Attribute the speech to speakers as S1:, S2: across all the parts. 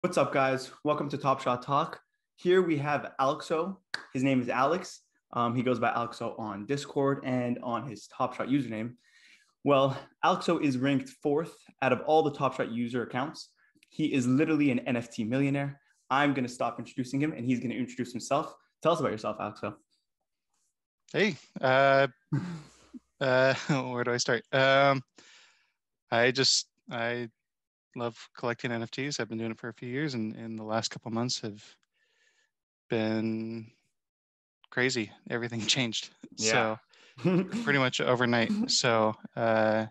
S1: What's up, guys? Welcome to Top Shot Talk. Here we have Alexo. His name is Alex. He goes by Alexo on Discord and on his Top Shot username. Well, Alexo is ranked fourth out of all the Top Shot user accounts. He is literally an NFT millionaire. I'm going to stop introducing him and he's going to introduce himself. Tell us about yourself, Alexo.
S2: Hey, where do I start? I love collecting NFTs. I've been doing it for a few years, and in the last couple of months have been crazy. Everything changed,
S1: Yeah.
S2: so pretty much overnight. So yeah,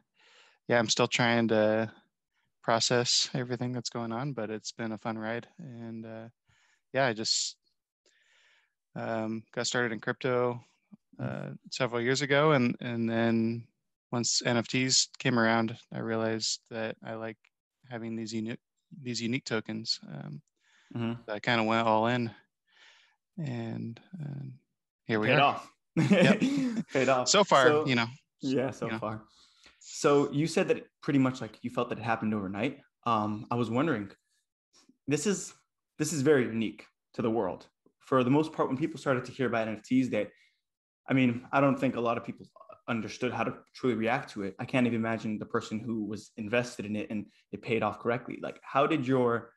S2: I'm still trying to process everything that's going on, but it's been a fun ride. And yeah, I just got started in crypto several years ago, and then once NFTs came around, I realized that I like having these unique tokens. I kind of went all in, and here we
S1: Paid
S2: are.
S1: off.
S2: Yep.
S1: Paid off.
S2: So far,
S1: So, yeah, so
S2: you know,
S1: far. So you said that pretty much like you felt that it happened overnight. I was wondering, this is very unique to the world. For the most part, when people started to hear about NFTs, I don't think a lot of people understood how to truly react to it. I can't even imagine the person who was invested in it and it paid off correctly. Like, how did your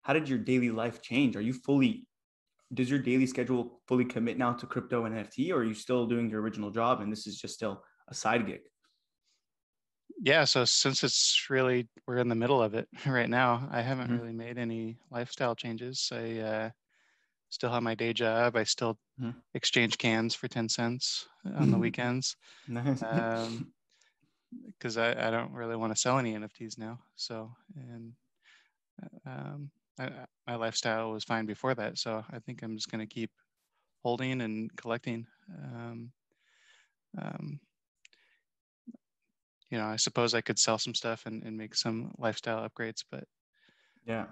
S1: daily life change? Does your daily schedule fully commit now to crypto and NFT, or are you still doing your original job and this is just still a side gig?
S2: yeah. So since we're in the middle of it right now, I haven't
S1: Mm-hmm.
S2: really made any lifestyle changes. I still have my day job. I still exchange cans for 10 cents on the weekends.
S1: Nice.
S2: Because I don't really want to sell any NFTs now. So, and um, my lifestyle was fine before that. So I think I'm just going to keep holding and collecting. Um, I suppose I could sell some stuff and make some lifestyle upgrades, but
S1: Yeah.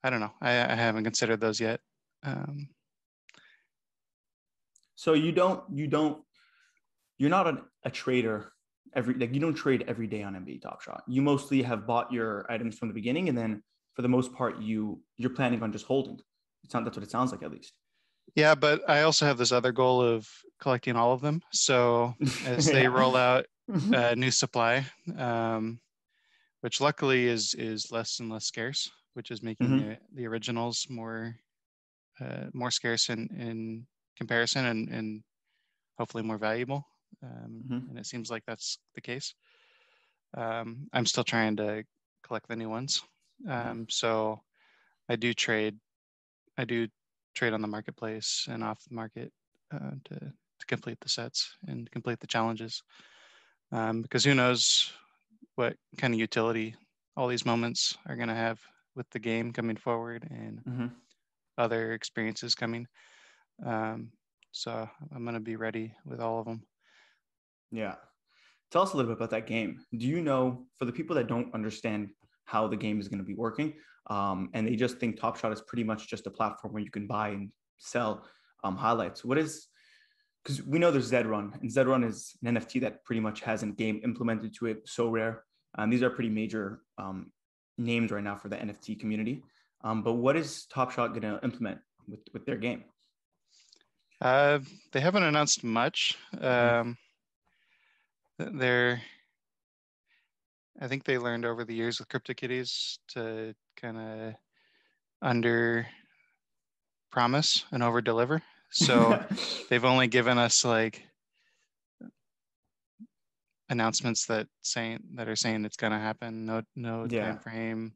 S2: I don't know. I haven't considered those yet.
S1: So you're not a trader you don't trade every day on NBA Top Shot. You mostly have bought your items from the beginning, and then for the most part, you're planning on just holding. That's what it sounds like, at least.
S2: Yeah, but I also have this other goal of collecting all of them. So as they
S1: Yeah.
S2: roll out new supply, which luckily is less and less scarce, which is making
S1: Mm-hmm.
S2: the originals more scarce in comparison and hopefully more valuable.
S1: Mm-hmm.
S2: And it seems like that's the case. I'm still trying to collect the new ones. So I do trade. I do trade on the marketplace and off the market to complete the sets and complete the challenges. Because who knows what kind of utility all these moments are going to have with the game coming forward and
S1: Mm-hmm.
S2: other experiences coming. So I'm going to be ready with all of them.
S1: Yeah. Tell us a little bit about that game. Do you know, for the people that don't understand how the game is going to be working, and they just think Top Shot is pretty much just a platform where you can buy and sell highlights. Because we know there's Zed-Run, and Zed-Run is an NFT that pretty much has a game implemented to it, so rare. These are pretty major names right now for the NFT community. But what is Top Shot going to implement with their game?
S2: They haven't announced much. I think they learned over the years with CryptoKitties to kind of under promise and over deliver. So they've only given us like announcements that are saying it's going to happen. No
S1: Yeah.
S2: time frame.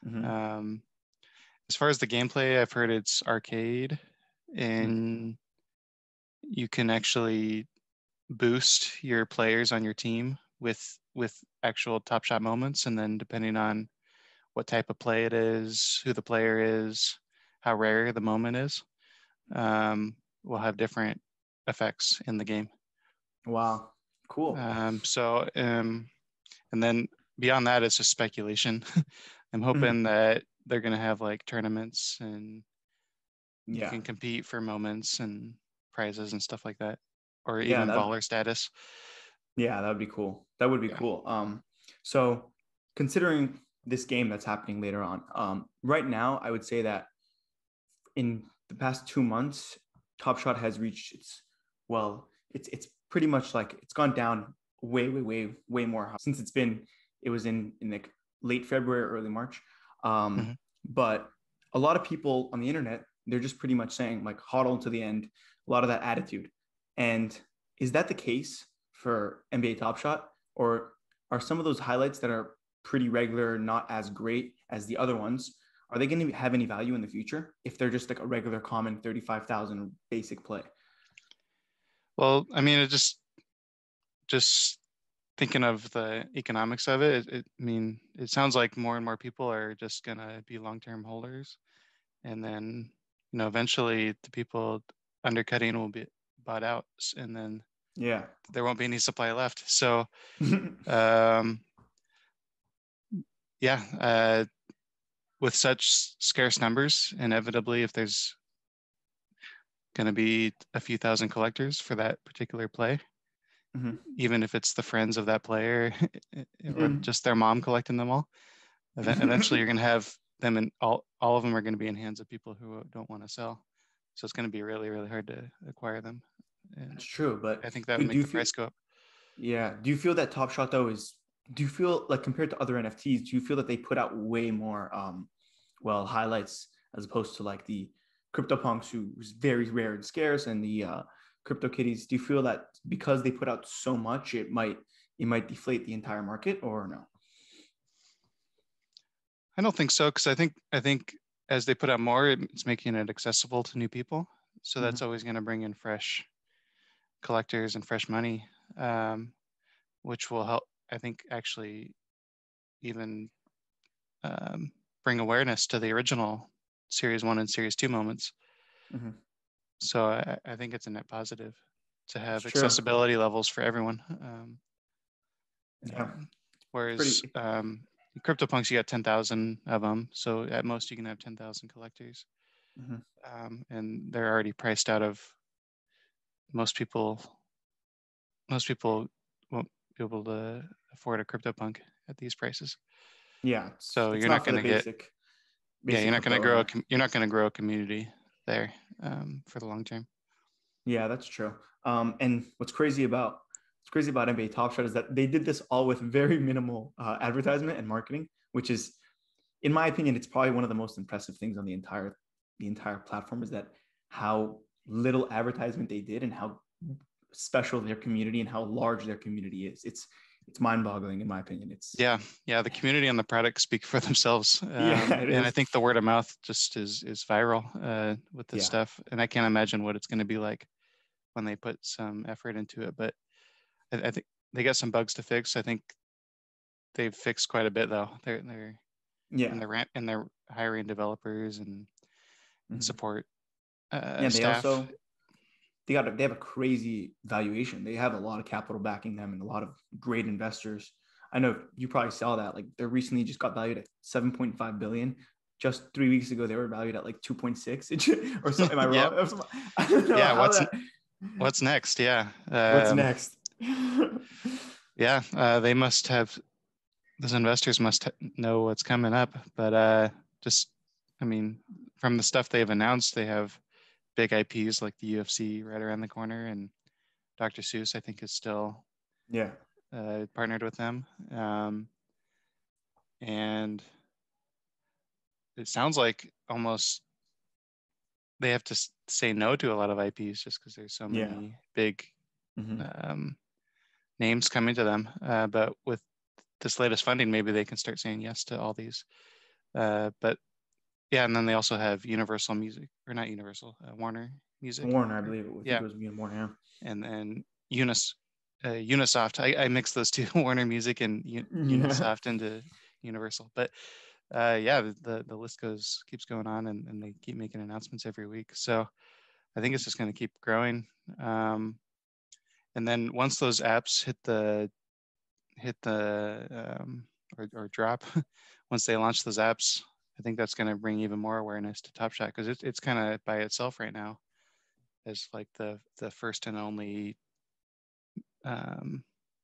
S1: Mm-hmm.
S2: As far as the gameplay, I've heard it's arcade, and you can actually boost your players on your team with actual Top Shot moments, and then depending on what type of play it is, who the player is, how rare the moment is, will have different effects in the game.
S1: Wow. Cool.
S2: And then beyond that, it's just speculation. I'm hoping that they're going to have like tournaments and you can compete for moments and prizes and stuff like that, or even baller status.
S1: Yeah, that would be cool. That would be cool. So considering this game that's happening later on. Right now, I would say that in the past 2 months, Top Shot has reached it's pretty much like it's gone down way more since it was in like late February, early March.
S2: Mm-hmm.
S1: But a lot of people on the internet, they're just pretty much saying like hodl to the end, a lot of that attitude. And is that the case for NBA Top Shot, or are some of those highlights that are pretty regular, not as great as the other ones, are they going to have any value in the future if they're just like a regular common 35,000 basic play?
S2: Well, I mean, it just thinking of the economics of it, I mean, it sounds like more and more people are just gonna be long-term holders, and then eventually the people undercutting will be bought out, and then
S1: Yeah.
S2: there won't be any supply left. So, um, yeah, with such scarce numbers, inevitably, if there's going to be a few thousand collectors for that particular play,
S1: Mm-hmm.
S2: even if it's the friends of that player or
S1: Mm-hmm.
S2: just their mom collecting them all, eventually you're going to have them, and all of them are going to be in hands of people who don't want to sell. So it's going to be really, really hard to acquire them. And
S1: That's true, but
S2: I think that would
S1: do
S2: make
S1: you
S2: the
S1: feel?
S2: price go up.
S1: Yeah. Do you feel that Top Shot though is? Do you feel like compared to other NFTs, do you feel that they put out way more, highlights as opposed to like the CryptoPunks, who's very rare and scarce, and the Crypto Kitties? Do you feel that because they put out so much, it might deflate the entire market, or no?
S2: I don't think so, because I think as they put out more, it's making it accessible to new people. So
S1: Mm-hmm.
S2: that's always going to bring in fresh collectors and fresh money, which will help, I think, actually even bring awareness to the original Series 1 and Series 2 moments.
S1: Mm-hmm.
S2: So I think it's a net positive to
S1: That's
S2: have
S1: true.
S2: accessibility levels for everyone.
S1: Yeah.
S2: Whereas
S1: Pretty.
S2: CryptoPunks, you got 10,000 of them. So at most you can have 10,000 collectors.
S1: Mm-hmm.
S2: And they're already priced out of most people. Most people won't be able to afford a CryptoPunk at these prices.
S1: Yeah,
S2: So
S1: it's
S2: you're
S1: not
S2: not
S1: for
S2: going
S1: the
S2: to get, yeah,
S1: basic crypto owner.
S2: you're not going to grow a community there for the long term.
S1: Yeah, that's true. And what's crazy about NBA Top Shot is that they did this all with very minimal advertisement and marketing, which is, in my opinion, it's probably one of the most impressive things on the entire platform, is that how little advertisement they did and how special their community and how large their community is. It's mind-boggling, in my opinion. It's
S2: Yeah, the community and the product speak for themselves,
S1: Yeah, it
S2: and I
S1: is.
S2: think the word of mouth just is viral with this
S1: Yeah.
S2: stuff, and I can't imagine what it's going to be like when they put some effort into it. But I think they got some bugs to fix. I think they've fixed quite a bit though. They're
S1: Yeah.
S2: and they're hiring developers and
S1: Mhm.
S2: support
S1: Yeah, and
S2: staff.
S1: they have a crazy valuation. They have a lot of capital backing them and a lot of great investors. I know you probably saw that. Like they recently just got valued at 7.5 billion. Just 3 weeks ago, they were valued at like 2.6 or so. Am I
S2: Yep.
S1: wrong? I don't know
S2: Yeah.
S1: how that.
S2: What's next? Yeah.
S1: What's next?
S2: Yeah. They must have. Those investors must know what's coming up. But just, I mean, from the stuff they've announced, they have big IPs like the UFC right around the corner, and Dr. Seuss, I think, is still
S1: Yeah.
S2: partnered with them. And it sounds like almost they have to say no to a lot of IPs just because there's so
S1: Yeah.
S2: many big
S1: Mm-hmm.
S2: names coming to them. But with this latest funding, maybe they can start saying yes to all these. But yeah, and then they also have Universal Music, or not Universal, Warner Music.
S1: Warner, I believe it. I think
S2: Yeah,
S1: it was me and Warner.
S2: and then Unisoft. I mix those two, Warner Music and
S1: Yeah.
S2: Unisoft, into Universal. But yeah, the list keeps going on, and they keep making announcements every week. So I think it's just going to keep growing. And then once those apps hit the or drop, once they launch those apps, I think that's going to bring even more awareness to Top Shot, because it's kind of by itself right now as like the first and only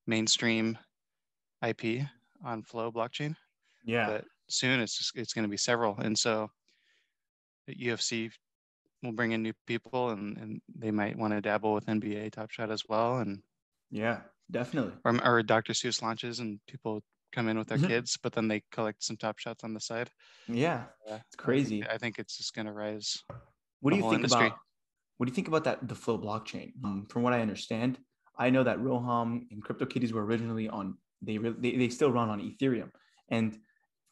S2: mainstream IP on Flow blockchain.
S1: Yeah.
S2: but soon it's going to be several. And so the UFC will bring in new people, and they might want to dabble with NBA Top Shot as well. And
S1: Yeah, definitely.
S2: or Dr. Seuss launches and people come in with their kids, but then they collect some Top Shots on the side.
S1: Yeah, it's crazy.
S2: I think it's just going to rise
S1: What
S2: the
S1: do you
S2: whole
S1: think
S2: industry.
S1: about what do you think about that the Flow blockchain? From what I understand, I know that Roham and CryptoKitties were originally on they still run on Ethereum, and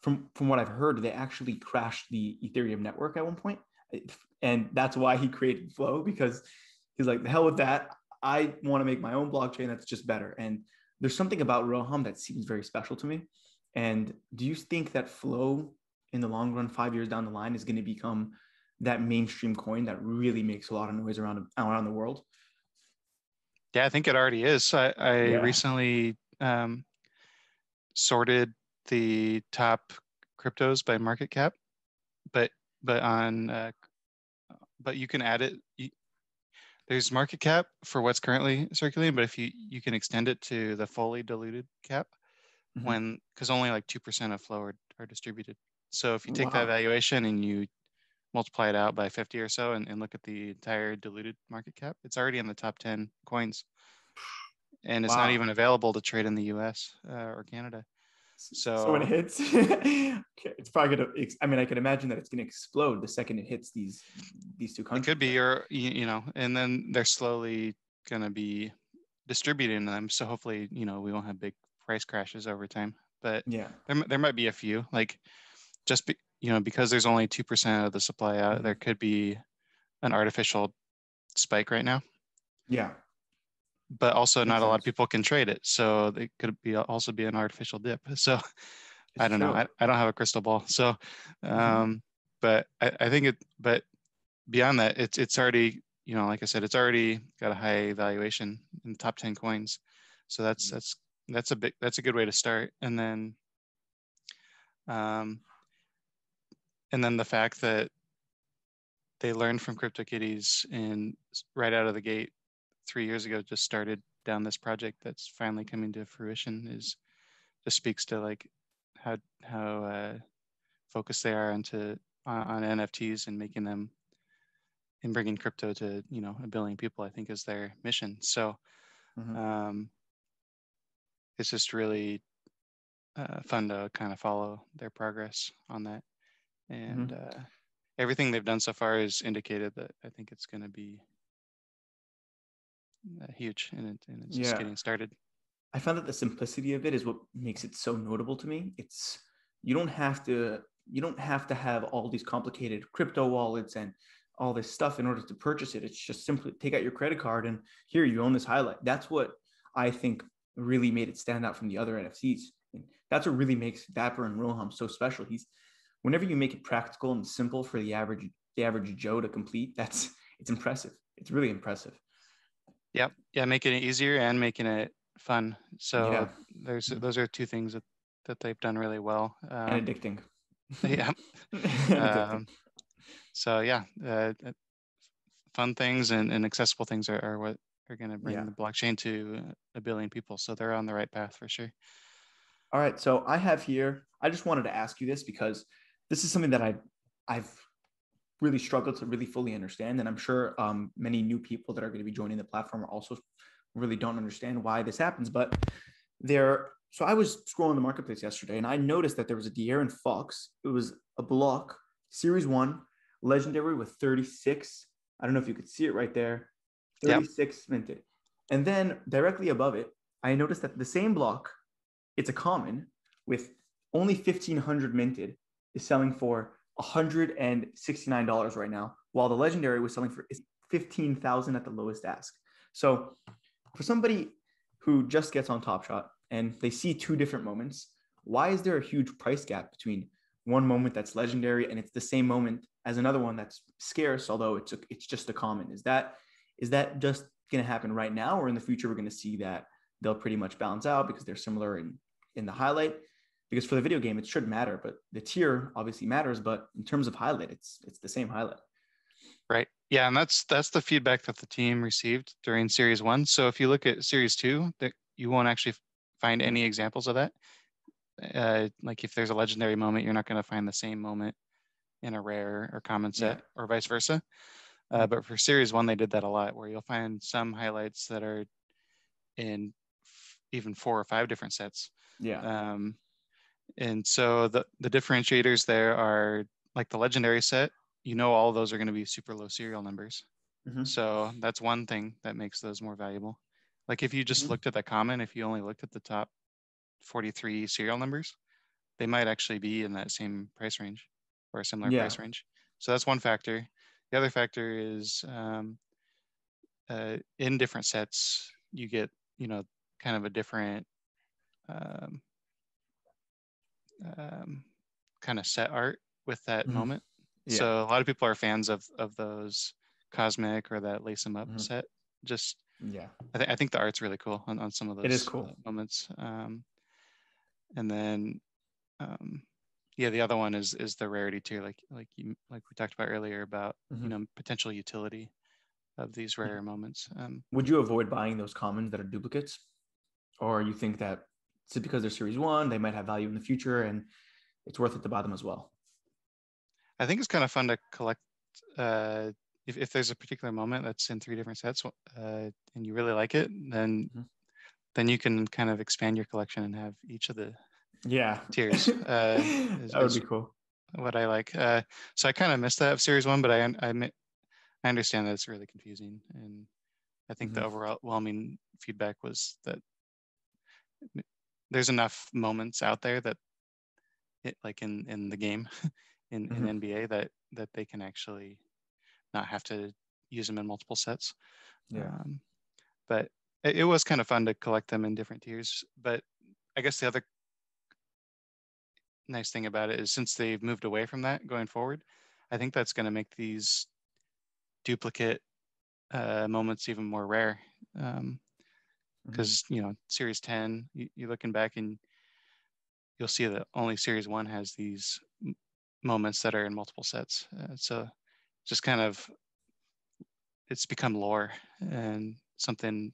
S1: from what I've heard, they actually crashed the Ethereum network at one point, and that's why he created Flow, because he's like, the hell with that. I want to make my own blockchain that's just better. And there's something about Roham that seems very special to me. And do you think that Flow in the long run, 5 years down the line, is going to become that mainstream coin that really makes a lot of noise around the world?
S2: Yeah, I think it already is. I
S1: Yeah.
S2: recently sorted the top cryptos by market cap, but on but you can add it. There's market cap for what's currently circulating, but if you can extend it to the fully diluted cap, when because only like 2% of flow are distributed. So if you take that
S1: Wow.
S2: valuation and you multiply it out by 50 or so, and look at the entire diluted market cap, it's already in the top 10 coins, and it's not
S1: Wow.
S2: even available to trade in the US or Canada.
S1: So when it
S2: So
S1: hits, it's probably gonna. I mean, I can imagine that it's gonna explode the second it hits these two
S2: it
S1: countries.
S2: could be, or you know, and then they're slowly going to be distributing them. So hopefully, we won't have big price crashes over time. But
S1: Yeah.
S2: there might be a few, like because there's only 2% of the supply out, there could be an artificial spike right now.
S1: Yeah.
S2: But also,
S1: Makes
S2: not a lot of
S1: sense.
S2: people can trade it, so it could also be an artificial dip. So
S1: It's
S2: I don't know.
S1: true.
S2: I don't have a crystal ball. So, but I think but beyond that, it's already, like I said, it's already got a high valuation in the top 10 coins. So that's a good way to start. Um, and then the fact that they learned from CryptoKitties and right out of the gate 3 years ago just started down this project that's finally coming to fruition just speaks to like how focused they are on NFTs and making them and bringing crypto to 1 billion people, I think, is their mission. So it's just really fun to kind of follow their progress on that. And everything they've done so far has indicated that I think it's going to be huge, and it's just getting started.
S1: I found that the simplicity of it is what makes it so notable to me. It's you don't have to have all these complicated crypto wallets and all this stuff in order to purchase it. It's just simply take out your credit card and here you own this highlight. That's what I think really made it stand out from the other NFTs. And that's what really makes Dapper and Roham so special. Whenever you make it practical and simple for the average Joe to complete, it's impressive. It's really impressive.
S2: Yep. Yeah, making it easier and making it fun. So
S1: yeah.
S2: those are two things that they've done really well.
S1: And addicting.
S2: Yeah. So yeah, fun things and accessible things are what are going to bring the blockchain to 1 billion people. So they're on the right path for sure.
S1: All right. So I have here, I just wanted to ask you this because this is something that I've really struggled to really fully understand. And I'm sure many new people that are going to be joining the platform also really don't understand why this happens. But so I was scrolling the marketplace yesterday and I noticed that there was a De'Aaron Fox. It was a block, Series 1, legendary with 36. I don't know if you could see it right there. 36 minted. And then directly above it, I noticed that the same block, it's a common with only 1,500 minted, is selling for $169 right now, while the legendary was selling for 15,000 at the lowest ask. So for somebody who just gets on Top Shot and they see two different moments, why is there a huge price gap between one moment that's legendary and it's the same moment as another one that's scarce, although it's just a common? Is that just going to happen right now, or in the future we're going to see that they'll pretty much balance out because they're similar in the highlight? Because for the video game, it should matter, but the tier obviously matters. But in terms of highlight, it's the same highlight.
S2: Right. Yeah, and that's the feedback that the team received during Series 1. So if you look at Series 2, that you won't actually find any examples of that. like if there's a legendary moment, you're not going to find the same moment in a rare or common set, or vice versa. But for series one, they did that a lot, where you'll find some highlights that are in even 4 or 5 different sets.
S1: Yeah.
S2: And so the differentiators there are, like the legendary set, all those are going to be super low serial numbers. So that's one thing that makes those more valuable. Like if you just looked at the common, if you only looked at the top 43 serial numbers, they might actually be in that same price range or a similar price range. So that's one factor. The other factor is in different sets, you get, kind of a different kind of set art with that moment. So a lot of people are fans of those cosmic or that lace 'em up set. Just I think the art's really cool on some of those.
S1: It is cool.
S2: Moments. And then the other one is the rarity tier, like we talked about earlier about potential utility of these rare moments.
S1: Would you avoid buying those commons that are duplicates, or you think that it's because they're series one, they might have value in the future, and it's worth it to buy them as well?
S2: I think it's kind of fun to collect. If there's a particular moment that's in 3 different sets, and you really like it, then you can kind of expand your collection and have each of the tiers.
S1: That would be cool.
S2: What I like. So I kind of missed that of series one, but I understand that it's really confusing, and I think the overwhelming feedback was that there's enough moments out there that like in the game in NBA that they can actually not have to use them in multiple sets. But it was kind of fun to collect them in different tiers. But I guess the other nice thing about it is, since they've moved away from that going forward, I think that's going to make these duplicate moments even more rare. Because series 10, you're looking back and you'll see that only series 1 has these moments that are in multiple sets. So just kind of, it's become lore, and something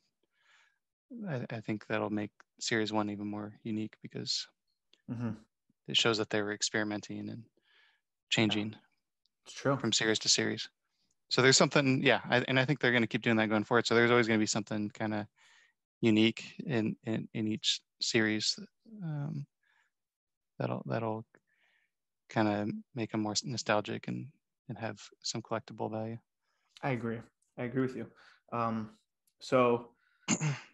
S2: I think that'll make series 1 even more unique, because it shows that they were experimenting and changing from series to series. So there's something, and I think they're going to keep doing that going forward. So there's always going to be something kind of unique in each series that'll kind of make them more nostalgic and have some collectible value.
S1: I agree with you. So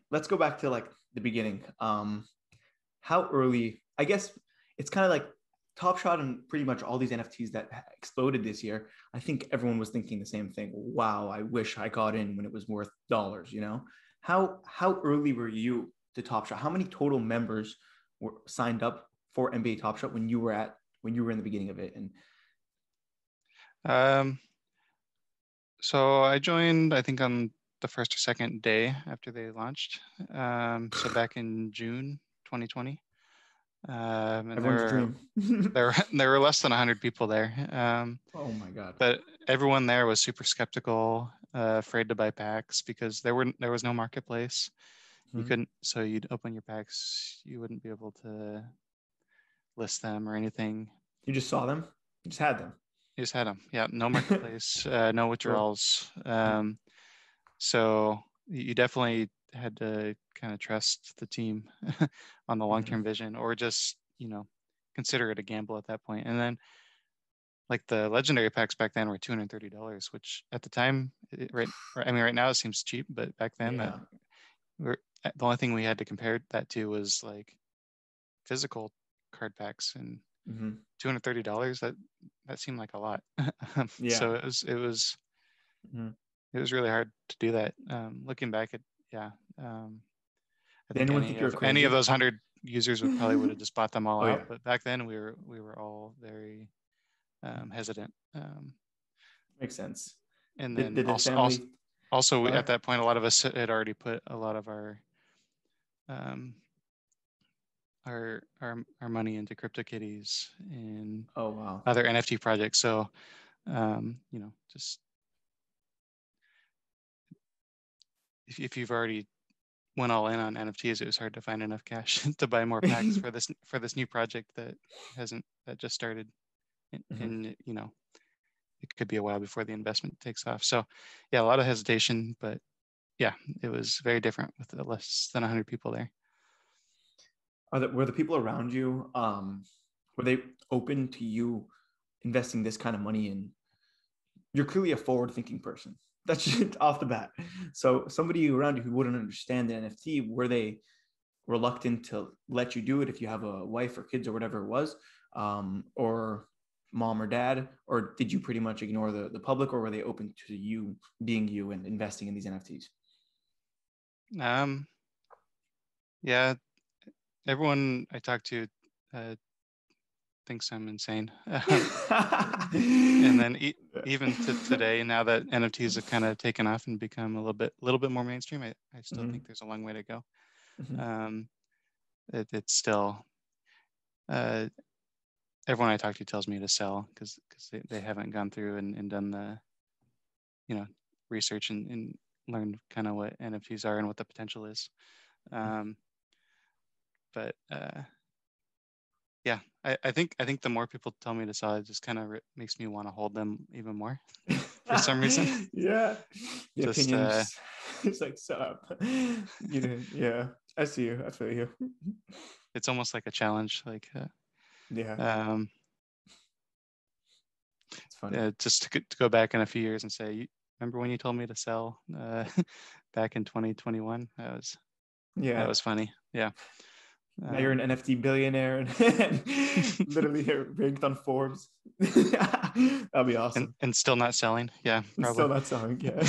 S1: let's go back to like the beginning. How early, I guess it's kind of like Top Shot and pretty much all these NFTs that exploded this year. I think everyone was thinking the same thing. Wow, I wish I got in when it was worth dollars, How early were you to Top Shot? How many total members were signed up for NBA Top Shot when you were in the beginning of it?
S2: And so I joined, I think, on the first or second day after they launched. So back in June 2020. And
S1: Everyone's dream.
S2: there were less than 100 people there.
S1: Oh my God.
S2: But everyone there was super skeptical, afraid to buy packs, because there was no marketplace. You couldn't, so you'd open your packs, you wouldn't be able to list them or anything.
S1: You just saw them? You just had them?
S2: You just had them. Yeah, no marketplace, no withdrawals. So you definitely had to kind of trust the team on the long-term vision, or just, consider it a gamble at that point. And then, like, the legendary packs back then were $230, which at the time, right now it seems cheap, but back then the only thing we had to compare that to was like physical card packs, and $230, that seemed like a lot. So it was really hard to do that. Looking back at, I think any of those 100 users would have just bought them all out. But back then we were all very hesitant.
S1: Makes sense.
S2: And then also at that point, a lot of us had already put a lot of our money into CryptoKitties and other NFT projects. So just if you've already, went all in on NFTs, it was hard to find enough cash to buy more packs for this new project that just started. And you know, it could be a while before the investment takes off. So yeah, a lot of hesitation, but yeah, it was very different with less than 100 people there.
S1: Were the people around you, were they open to you investing this kind of money in? You're clearly a forward-thinking person. That's just off the bat. So somebody around you who wouldn't understand the NFT, were they reluctant to let you do it if you have a wife or kids or whatever it was, or mom or dad, or did you pretty much ignore the public, or were they open to you being you and investing in these NFTs?
S2: Yeah, everyone I talk to thinks I'm insane. And then even to today, now that NFTs have kind of taken off and become a little bit more mainstream, I still think there's a long way to go. It's still everyone I talk to tells me to sell because they haven't gone through and done the research and learned kind of what NFTs are and what the potential is. But yeah, I think the more people tell me to sell, it just kind of makes me want to hold them even more for some reason.
S1: Yeah, the
S2: just,
S1: opinions. It's like, stop. Yeah, I see you. I feel you.
S2: It's almost like a challenge. Like,
S1: yeah, it's funny.
S2: Just to go back in a few years and say, remember when you told me to sell back in 2021? That was funny. Yeah.
S1: Now you're an NFT billionaire and literally ranked on Forbes. That'll be awesome.
S2: And still not selling. Yeah, probably.
S1: Still not selling. Yeah.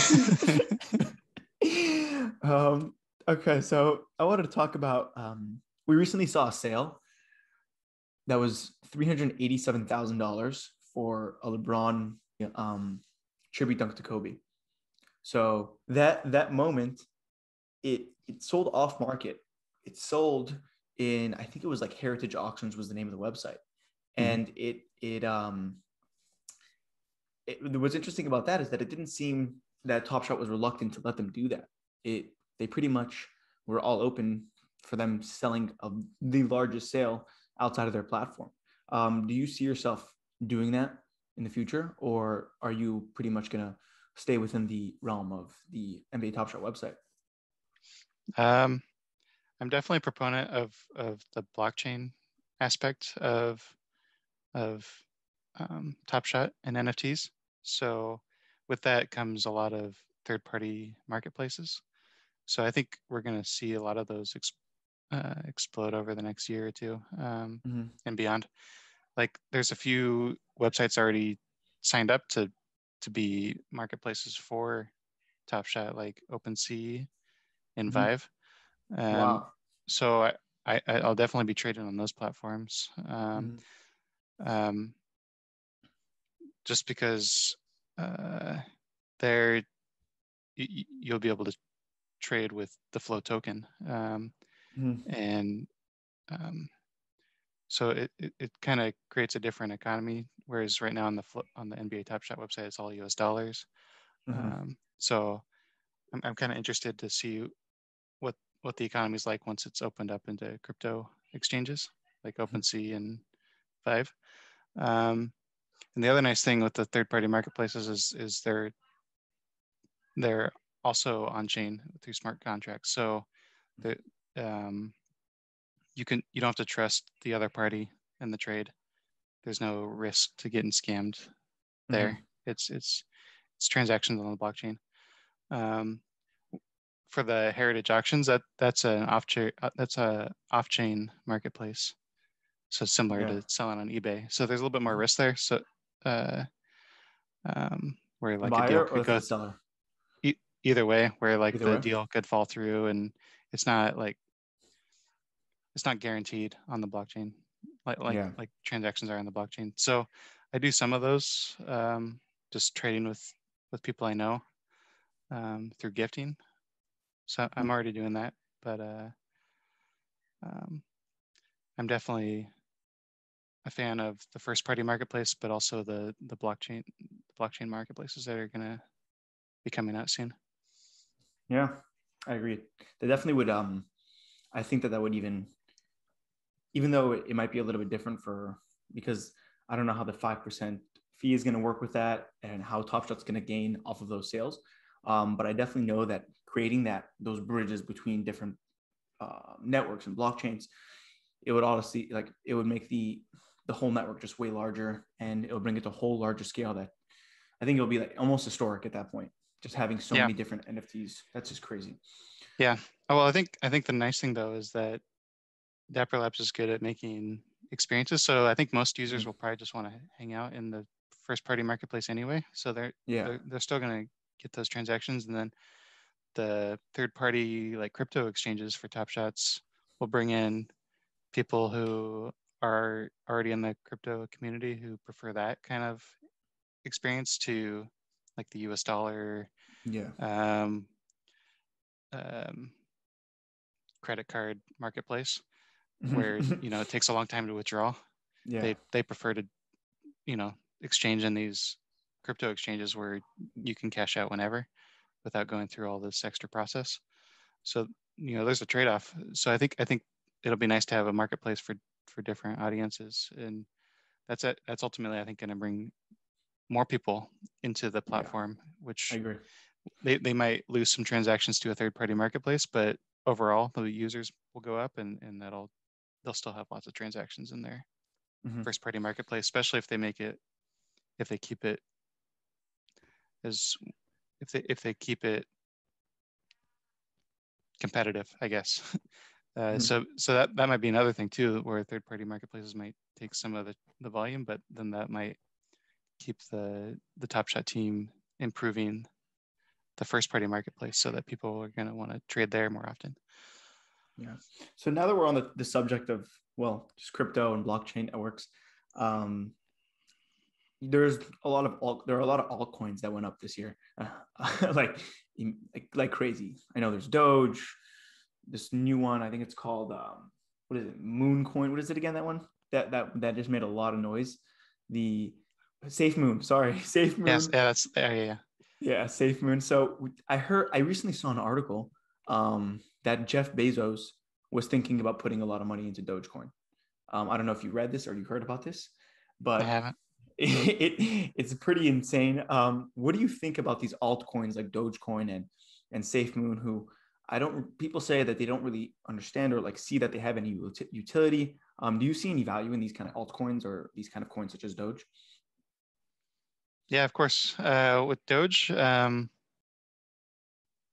S1: Okay, so I wanted to talk about. We recently saw a sale that was $387,000 for a LeBron tribute dunk to Kobe. So that moment, it sold off market. It sold in, I think it was like Heritage Auctions was the name of the website. And what's interesting about that is that it didn't seem that Top Shot was reluctant to let them do that. They pretty much were all open for them selling the largest sale outside of their platform. Do you see yourself doing that in the future, or are you pretty much going to stay within the realm of the NBA Top Shot website?
S2: I'm definitely a proponent of the blockchain aspect of Top Shot and NFTs. So with that comes a lot of third-party marketplaces. So I think we're going to see a lot of those explode over the next year or two and beyond. Like there's a few websites already signed up to be marketplaces for Top Shot, like OpenSea and Vive.
S1: Wow.
S2: So I'll definitely be trading on those platforms. Just because there you'll be able to trade with the flow token, and so it kind of creates a different economy. Whereas right now on the NBA Top Shot website, it's all US dollars. So I'm kind of interested to see what the economy is like once it's opened up into crypto exchanges like OpenSea and Vive. And the other nice thing with the third-party marketplaces is they're also on chain through smart contracts. So that you don't have to trust the other party in the trade. There's no risk to getting scammed there. It's transactions on the blockchain. For the heritage auctions, that's an off-chain marketplace. So similar to selling on eBay. So there's a little bit more risk there. So where like
S1: buyer
S2: a deal
S1: or
S2: could go
S1: the seller?
S2: Either way, where like
S1: Either
S2: the
S1: way?
S2: deal could fall through and it's not guaranteed on the blockchain like transactions are on the blockchain. So I do some of those, just trading with people I know through gifting. So I'm already doing that, but I'm definitely a fan of the first party marketplace, but also the blockchain marketplaces that are going to be coming out soon.
S1: Yeah. I agree. They definitely would. I think that that would even though it might be a little bit different because I don't know how the 5% fee is going to work with that and how Top Shot's going to gain off of those sales. But I definitely know that creating those bridges between different networks and blockchains, it would honestly it would make the whole network just way larger, and it will bring it to a whole larger scale that I think it'll be like almost historic at that point. Just having so
S2: Yeah.
S1: many different NFTs, that's just crazy.
S2: Yeah. Oh, well, I think the nice thing though is that Dapper Labs is good at making experiences. So I think most users will probably just want to hang out in the first party marketplace anyway. So
S1: Yeah.
S2: they're still going to get those transactions, and then the third party like crypto exchanges for Top Shots will bring in people who are already in the crypto community who prefer that kind of experience to like the US dollar,
S1: Yeah.
S2: um, um, credit card marketplace where, it takes a long time to withdraw.
S1: Yeah.
S2: They prefer to, exchange in these crypto exchanges where you can cash out whenever without going through all this extra process. So, there's a trade-off. So I think it'll be nice to have a marketplace for different audiences. And that's ultimately, I think, going to bring more people into the platform,
S1: I
S2: which
S1: agree.
S2: they might lose some transactions to a third-party marketplace, but overall the users will go up, and they'll still have lots of transactions in their first-party marketplace, especially if they keep it as if they keep it competitive, I guess. So that might be another thing too, where third-party marketplaces might take some of the volume, but then that might keep the Top Shot team improving the first-party marketplace so that people are going to want to trade there more often.
S1: Yeah. So now that we're on the subject of, well, just crypto and blockchain networks, um, there are a lot of altcoins that went up this year, like, like crazy. I know there's Doge, this new one. I think it's called what is it? Moon Coin. What is it again? That one that just made a lot of noise. The Safe Moon. Sorry, Safe
S2: Yes,
S1: Moon.
S2: yeah, that's yeah.
S1: Yeah, Safe Moon. So I recently saw an article that Jeff Bezos was thinking about putting a lot of money into Dogecoin. I don't know if you read this or you heard about this,
S2: I
S1: but
S2: haven't.
S1: it's pretty insane. What do you think about these altcoins like Dogecoin and SafeMoon? Who people say that they don't really understand or like see that they have any utility. Do you see any value in these kind of altcoins or these kind of coins such as Doge?
S2: Yeah, of course. With Doge,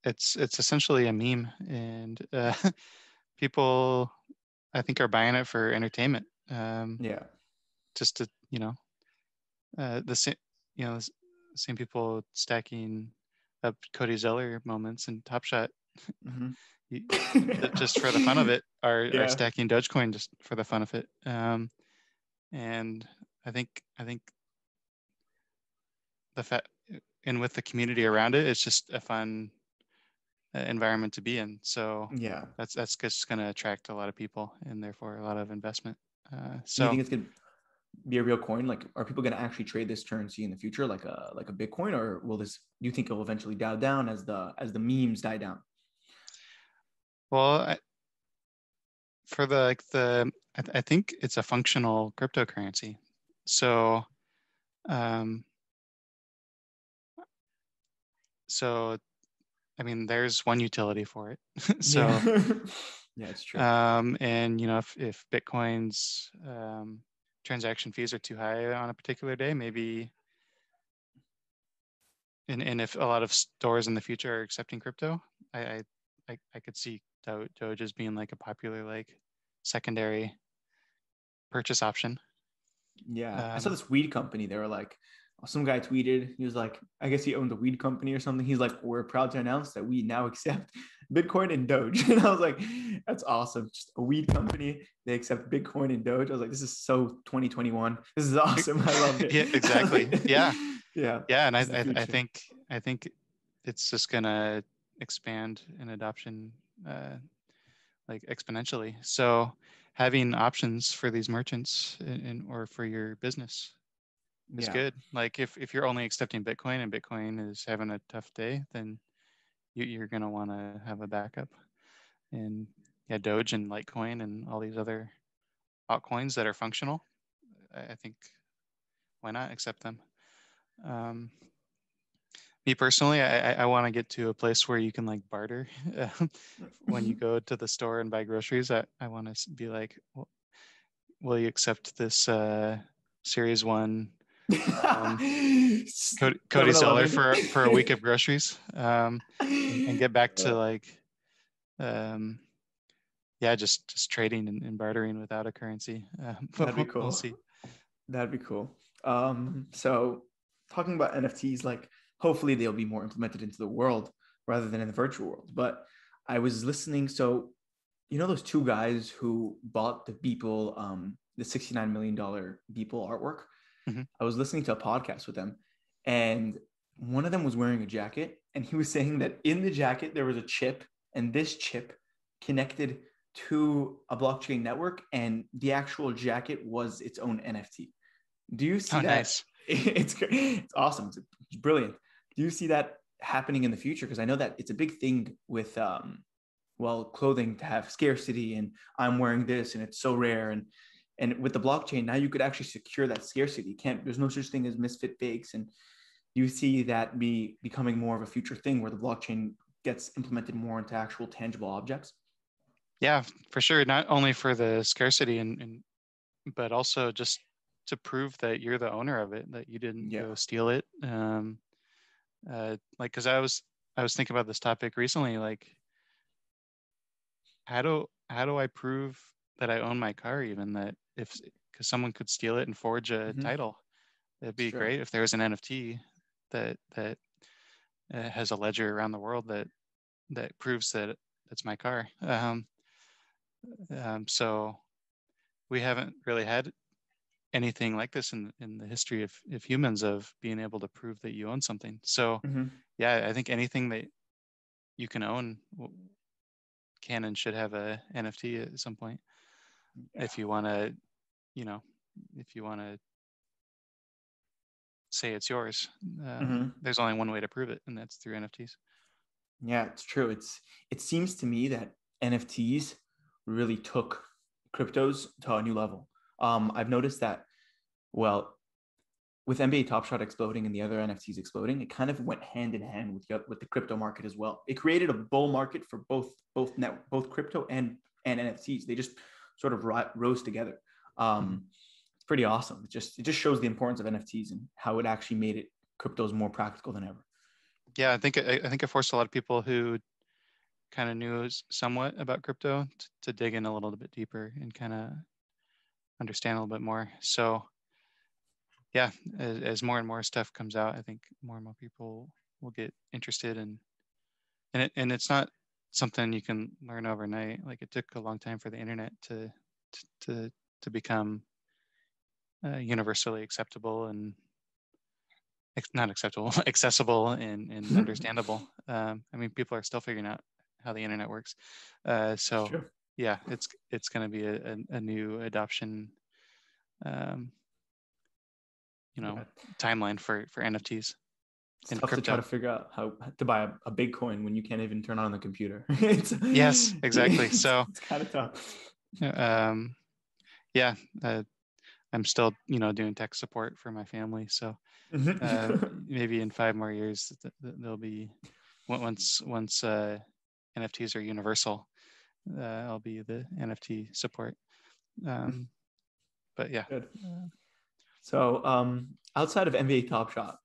S2: it's essentially a meme, and people, I think, are buying it for entertainment.
S1: Yeah.
S2: Just to the same the same people stacking up Cody Zeller moments and Top Shot just for the fun of it are
S1: Yeah.
S2: stacking Dogecoin just for the fun of it. And I think the fact and with the community around it, it's just a fun environment to be in. So
S1: Yeah.
S2: that's just going to attract a lot of people and therefore a lot of investment.
S1: Do you
S2: So
S1: think it's gonna be a real coin? Like, are people going to actually trade this currency in the future, like a Bitcoin, or will this? Do you think it will eventually die down as the memes die down?
S2: well, for I think it's a functional cryptocurrency. So um, so I mean, there's one utility for it.
S1: Yeah.
S2: So
S1: Yeah, it's true.
S2: and if Bitcoin's transaction fees are too high on a particular day, maybe and if a lot of stores in the future are accepting crypto, I could see Doge as being like a popular like secondary purchase option.
S1: Yeah, I saw
S2: Um,
S1: this weed company. They were like, some guy tweeted. He was like, I guess he owned a weed company or something. He's like, we're proud to announce that we now accept Bitcoin and Doge. And I was like, that's awesome. Just a weed company. They accept Bitcoin and Doge. I was like, this is so 2021. This is awesome. I loved it.
S2: yeah, exactly. Yeah,
S1: Yeah,
S2: yeah, and
S1: this is the future.
S2: I think it's just gonna expand in adoption like exponentially. So having options for these merchants or for your business is
S1: Yeah,
S2: good. Like if you're only accepting Bitcoin and Bitcoin is having a tough day, then you're going to want to have a backup. And yeah, Doge and Litecoin and all these other altcoins that are functional, I think why not accept them? Me personally, I want to get to a place where you can like barter. When you go to the store and buy groceries, I want to be like, well, will you accept this Series 1 Cody's dollar
S1: 7-Eleven.
S2: for a week of groceries, and get back to like, yeah, just trading and bartering without a currency.
S1: That'd be
S2: We'll
S1: cool.
S2: see.
S1: That'd be cool. So talking about NFTs, like hopefully they'll be more implemented into the world rather than in the virtual world. But I was listening. So you know those two guys who bought the Beeple, the $69 million Beeple artwork?
S2: Mhm.
S1: I was listening to a podcast with them, and one of them was wearing a jacket, and he was saying that in the jacket there was a chip, and this chip connected to a blockchain network, and the actual jacket was its own NFT. Do you see
S2: Oh,
S1: that?
S2: nice.
S1: It's awesome. It's brilliant. Do you see that happening in the future? Because I know that it's a big thing with well, clothing to have scarcity, and I'm wearing this and it's so rare, and with the blockchain now you could actually secure that scarcity. You can't, there's no such thing as misfit fakes, and you see that becoming more of a future thing where the blockchain gets implemented more into actual tangible objects.
S2: Yeah, for sure. Not only for the scarcity and but also just to prove that you're the owner of it, that you didn't
S1: Yeah.
S2: go steal it. Like, because I was thinking about this topic recently. Like, how do I prove that I own my car? Even that if because someone could steal it and forge a
S1: Mm-hmm.
S2: title, it'd be
S1: Sure.
S2: great if there was an NFT that has a ledger around the world that proves that it's my car. So we haven't really had anything like this in the history of humans, of being able to prove that you own something. So
S1: Mm-hmm.
S2: yeah, I think anything that you can own can and should have a NFT at some point.
S1: Yeah.
S2: If you want to, you know, if you want to say it's yours,
S1: Mm-hmm.
S2: there's only one way to prove it, and that's through NFTs.
S1: Yeah, it's true. It seems to me that NFTs really took cryptos to a new level. I've noticed that, well, with NBA Top Shot exploding and the other NFTs exploding, it kind of went hand in hand with the crypto market as well. It created a bull market for both crypto and NFTs. They just sort of rose together.
S2: Mm-hmm.
S1: It's pretty awesome. It just shows the importance of NFTs and how it actually made cryptos more practical than ever.
S2: Yeah, I think it forced a lot of people who kind of knew somewhat about crypto to dig in a little bit deeper and kind of understand a little bit more. So yeah, as more and more stuff comes out, I think more and more people will get interested and it's not something you can learn overnight. Like, it took a long time for the internet to become universally acceptable and not acceptable, accessible and understandable. I mean, people are still figuring out how the internet works. So
S1: True.
S2: yeah, it's going to be a new adoption, um,
S1: Yeah.
S2: timeline for NFTs
S1: It's
S2: and
S1: tough to try
S2: crypto.
S1: to figure out how to buy a Bitcoin when you can't even turn on the computer.
S2: Yes, exactly. So
S1: it's kind of tough.
S2: um, yeah, I'm still doing tech support for my family. So maybe in 5 more years there'll be, once NFTs are universal, I'll be the NFT support. But yeah.
S1: Good. So outside of NBA Top Shot,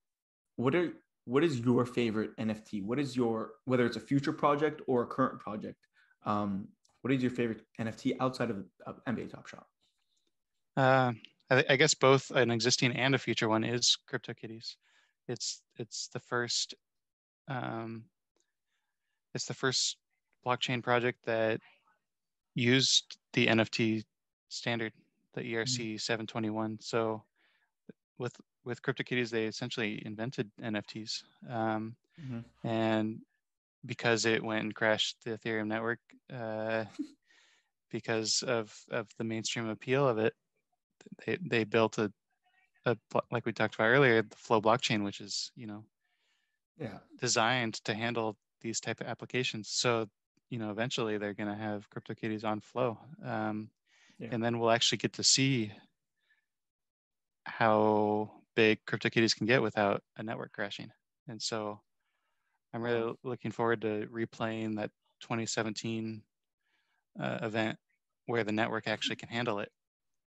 S1: what are what is your favorite NFT? What is your, whether it's a future project or a current project? What is your favorite NFT outside of NBA Top Shot?
S2: I guess both an existing and a future one is CryptoKitties. It's the first um, it's the first blockchain project that used the NFT standard, the ERC 721. So with CryptoKitties, they essentially invented NFTs,
S1: Mm-hmm.
S2: and because it went and crashed the Ethereum network, because of the mainstream appeal of it, they built a like we talked about earlier, the Flow blockchain, which is
S1: Yeah.
S2: designed to handle these type of applications. So, eventually they're going to have CryptoKitties on Flow. And then we'll actually get to see how big CryptoKitties can get without a network crashing. And so I'm really looking forward to replaying that 2017 event where the network actually can handle it.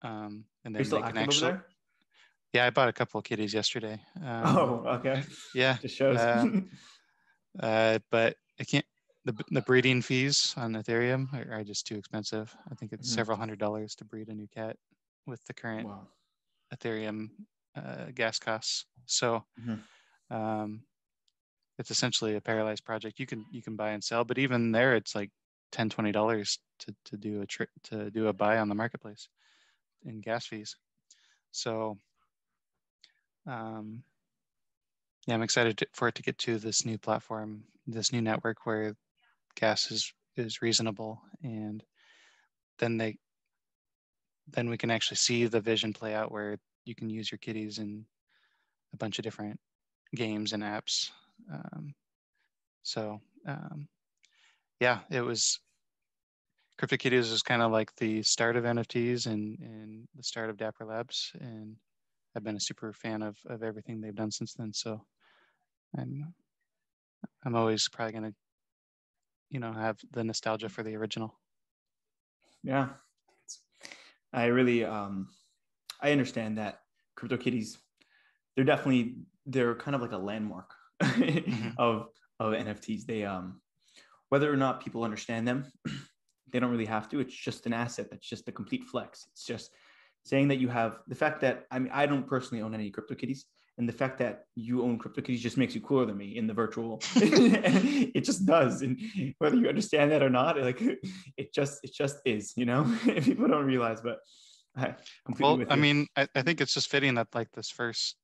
S2: And then
S1: Are you still
S2: they can
S1: active over
S2: actually,
S1: there?
S2: yeah, I bought a couple of kitties yesterday.
S1: Okay.
S2: Yeah.
S1: Just shows.
S2: But I can't, the breeding fees on Ethereum are just too expensive. I think it's several $100s to breed a new cat with the current
S1: Wow.
S2: Ethereum gas costs. So it's essentially a paralyzed project. You can buy and sell, but even there, it's like $10-$20 to do to do a buy on the marketplace in gas fees. So yeah, I'm excited for it to get to this new platform, this new network where gas is reasonable, and then we can actually see the vision play out where you can use your kitties in a bunch of different games and apps. Yeah, it was CryptoKitties was kind of like the start of NFTs and the start of Dapper Labs, and I've been a super fan of everything they've done since then. So I'm always probably gonna have the nostalgia for the original.
S1: Yeah, I really I understand that CryptoKitties, they're kind of like a landmark of NFTs. They whether or not people understand them, they don't really have to. It's just an asset. That's just a complete flex. It's just saying that you have the fact that I don't personally own any CryptoKitties, and the fact that you own CryptoKitties just makes you cooler than me in the virtual. It just does, and whether you understand that or not, like it just is. People don't realize, but I completely with you.
S2: I mean, I think it's just fitting that like this first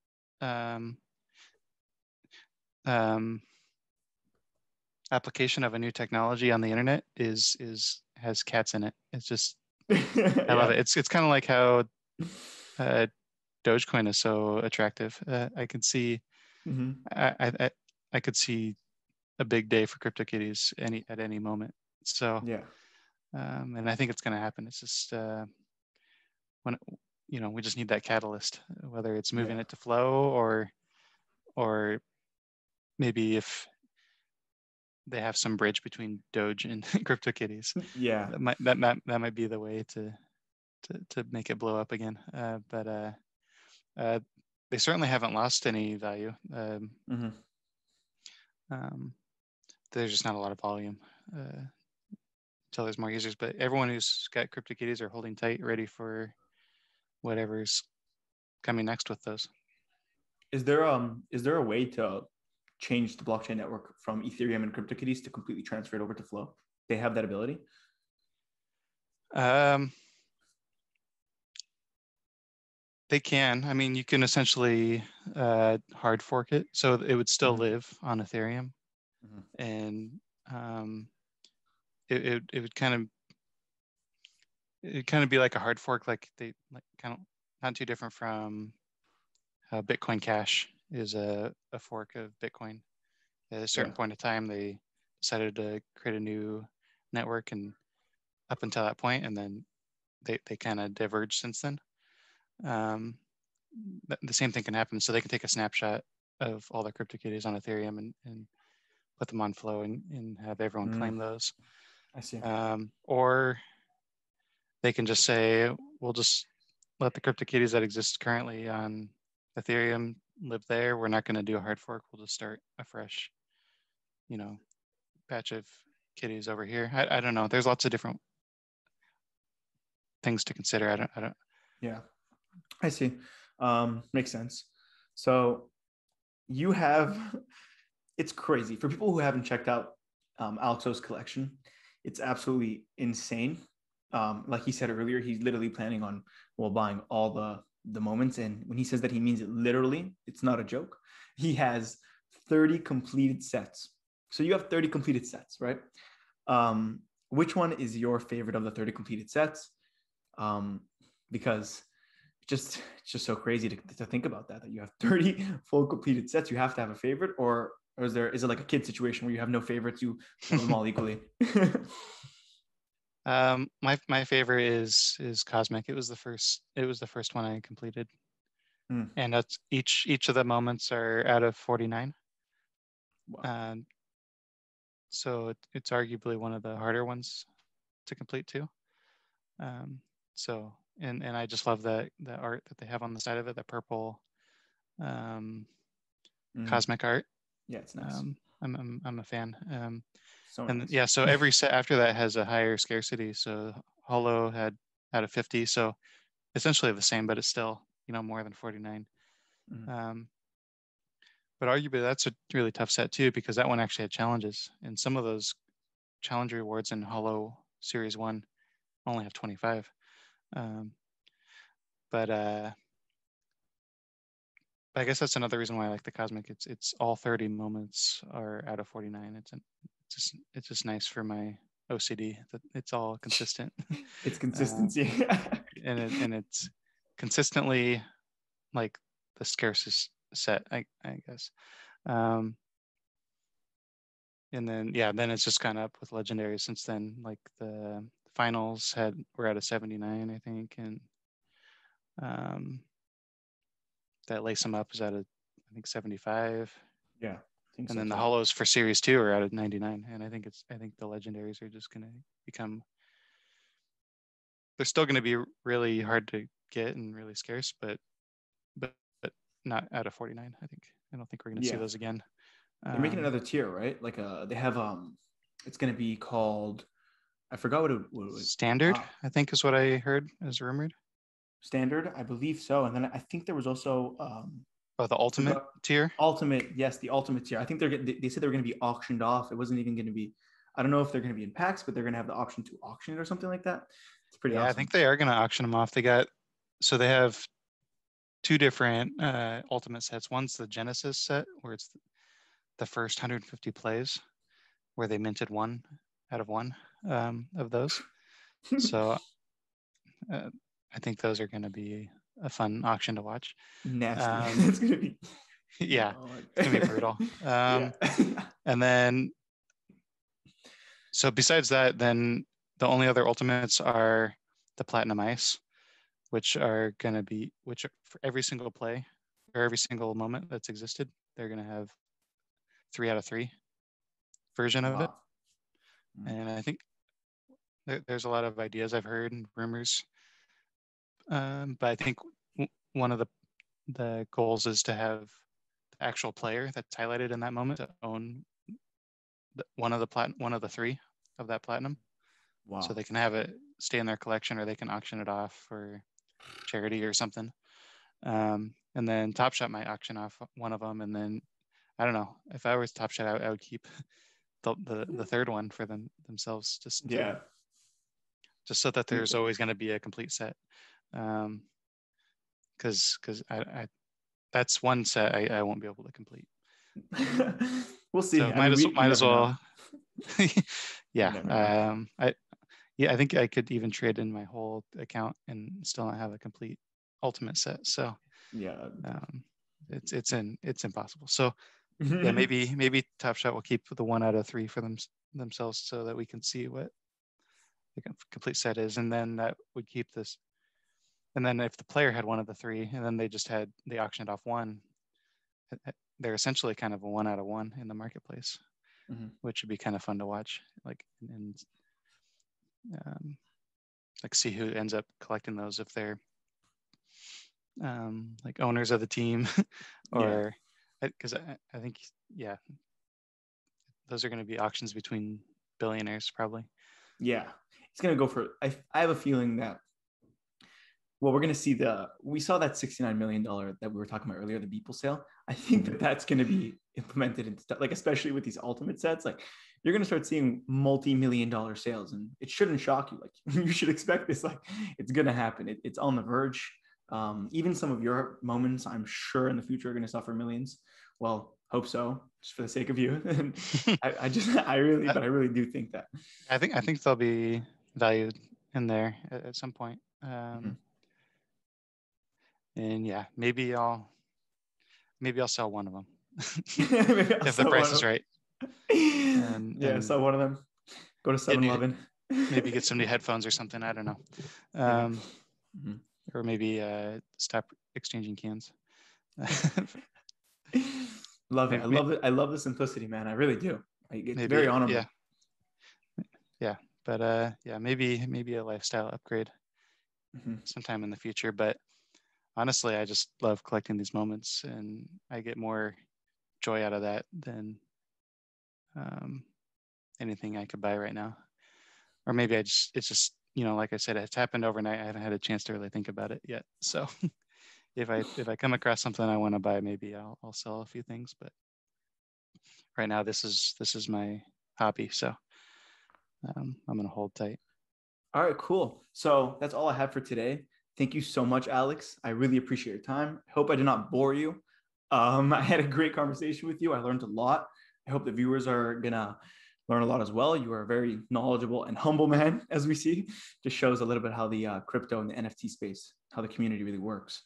S2: application of a new technology on the internet has cats in it. It's just I love it. It's kind of like how Dogecoin is so attractive. I could see I could see a big day for CryptoKitties at any moment. So
S1: yeah,
S2: and I think it's going to happen. It's just when we just need that catalyst, whether it's moving it to Flow or maybe if they have some bridge between Doge and CryptoKitties.
S1: Yeah,
S2: that might be the way to make it blow up again. But they certainly haven't lost any value. There's just not a lot of volume until there's more users. But everyone who's got CryptoKitties are holding tight, ready for whatever's coming next with those.
S1: Is there a way to change the blockchain network from Ethereum and CryptoKitties to completely transfer it over to Flow? They have that ability?
S2: They can. I mean, you can essentially hard fork it, so it would still live on Ethereum, and it would kind of be like a hard fork, like they like kind of not too different from how Bitcoin Cash is a fork of Bitcoin. At a certain point in time, they decided to create a new network, and up until that point, and then they kind of diverged since then. The same thing can happen. So they can take a snapshot of all the CryptoKitties on Ethereum and put them on Flow and have everyone claim those.
S1: I see.
S2: Or they can just say, we'll just let the CryptoKitties that exist currently on Ethereum live there. We're not going to do a hard fork. We'll just start a fresh, batch of kitties over here. I don't know. There's lots of different things to consider. I don't.
S1: Yeah, I see. Makes sense. So you have, it's crazy for people who haven't checked out Alexo's collection. It's absolutely insane. Like he said earlier, he's literally planning on buying all the moments. And when he says that, he means it literally. It's not a joke. He has 30 completed sets. So you have 30 completed sets, right? Which one is your favorite of the 30 completed sets? Because it's just so crazy to think about that you have 30 full completed sets. You have to have a favorite, or or is it like a kid situation where you have no favorites, you love them all equally?
S2: My favorite is Cosmic. It was the first one I completed. And that's each of the moments are out of 49.
S1: Wow.
S2: So it's arguably one of the harder ones to complete too. So and I just love the art that they have on the side of it, the purple cosmic art.
S1: Yeah, it's nice.
S2: I'm a fan.
S1: So
S2: and
S1: nice.
S2: yeah, so every set after that has a higher scarcity. So Hollow had a 50, so essentially the same, but it's still, more than 49. But arguably that's a really tough set too, because that one actually had challenges, and some of those challenge rewards in Hollow Series 1 only have 25. But I guess that's another reason why I like the Cosmic. It's all 30 moments are out of 49. It's just nice for my OCD that it's all consistent.
S1: It's consistency.
S2: and it's consistently like the scarcest set, I guess. And then then it's just kind of up with legendary since then. Like the finals were out of 79, I think, and that lace them up is out of, I think, 75.
S1: Yeah, I think
S2: and
S1: so
S2: then
S1: too.
S2: the hollows for series 2 are out of 99, and I think the legendaries are just going to become, they're still going to be really hard to get and really scarce, but not out of 49. I don't think we're going to see those again.
S1: They're making another tier, right? Like they have it's going to be called, I forgot what it was.
S2: Standard, I think, is what I heard is rumored.
S1: Standard, I believe so. And then I think there was also
S2: the ultimate tier.
S1: Ultimate, yes, the ultimate tier. I think they said they're going to be auctioned off. It wasn't even going to be, I don't know if they're going to be in packs, but they're going to have the option to auction it or something like that. It's pretty awesome.
S2: I think they are going to auction them off. They have two different ultimate sets. One's the Genesis set, where it's the first 150 plays, where they minted 1 out of 1 of those. So I think those are going to be a fun auction to watch.
S1: Nasty. It's going to be.
S2: Yeah, it's going to be brutal. And then, so besides that, then the only other ultimates are the Platinum Ice, which are for every single play or every single moment that's existed, they're going to have 3 out of 3 version of it. And I think there's a lot of ideas I've heard and rumors. But I think one of the goals is to have the actual player that's highlighted in that moment to own one of the 3 of that platinum.
S1: Wow.
S2: So they can have it stay in their collection, or they can auction it off for charity or something. And then Top Shot might auction off one of them, and then I don't know, if I was Top Shot, I would keep the third one for themselves, just so that there's always going to be a complete set. Because I that's one set I won't be able to complete.
S1: We'll see.
S2: So might as well. Yeah. I think I could even trade in my whole account and still not have a complete ultimate set. So it's impossible. So yeah, maybe Top Shot will keep the 1 out of 3 for themselves, so that we can see what the complete set is, and then that would keep this. And then if the player had one of the 3, and then they auctioned off 1, they're essentially kind of a 1 out of 1 in the marketplace, which would be kind of fun to watch, like, and like see who ends up collecting those, if they're like owners of the team, or because I think those are going to be auctions between billionaires probably. Yeah,
S1: it's going to go for. I have a feeling that. Well, we're going to see we saw that $69 million that we were talking about earlier, the Beeple sale. I think that's going to be implemented in stuff, like, especially with these ultimate sets. Like, you're going to start seeing multi-million-dollar sales, and it shouldn't shock you. Like, you should expect this. Like, it's going to happen. It's on the verge. Even some of your moments, I'm sure in the future, are going to suffer millions. Well, hope so, just for the sake of you. I really do think that.
S2: I think they'll be valued in there at some point. And yeah, maybe I'll sell one of them.
S1: Maybe I'll
S2: if the
S1: sell
S2: price
S1: one
S2: is
S1: of
S2: right.
S1: them. Yeah,
S2: And
S1: sell one of them. Go to
S2: get new,
S1: 7-Eleven.
S2: maybe get some new headphones or something. I don't know.
S1: Maybe. Mhm.
S2: Or maybe stop exchanging cans.
S1: Love it. I
S2: maybe,
S1: love it. I love the simplicity, man. I really do. Like, it's very
S2: maybe,
S1: honorable.
S2: yeah, yeah. But yeah, maybe a lifestyle upgrade sometime in the future. But honestly, I just love collecting these moments, and I get more joy out of that than anything I could buy right now. Or maybe it's just, like I said, it's happened overnight. I haven't had a chance to really think about it yet. So if I come across something I want to buy, maybe I'll sell a few things. But right now, this is my hobby. So I'm gonna hold tight.
S1: All right, cool. So that's all I have for today. Thank you so much, Alex. I really appreciate your time. I hope I did not bore you. I had a great conversation with you. I learned a lot. I hope the viewers are gonna learn a lot as well. You are a very knowledgeable and humble man, as we see. Just shows a little bit how the crypto and the NFT space, how the community really works.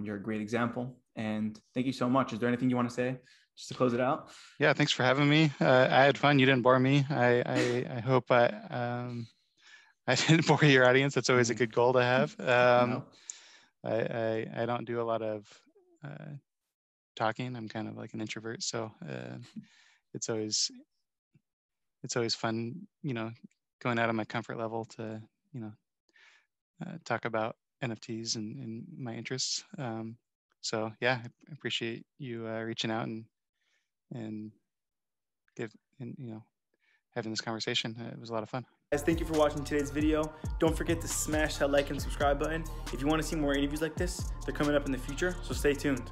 S1: You're a great example. And thank you so much. Is there anything you want to say just to close it out?
S2: Yeah, thanks for having me. I had fun. You didn't bore me. I hope I didn't bore your audience. That's always a good goal to have.
S1: No.
S2: I don't do a lot of talking. I'm kind of like an introvert, so it's always fun, going out of my comfort level to talk about NFTs and my interests. So yeah, I appreciate you reaching out and having this conversation. It was a lot of fun.
S1: Guys, thank you for watching today's video. Don't forget to smash that like and subscribe button. If you want to see more interviews like this, they're coming up in the future, so stay tuned.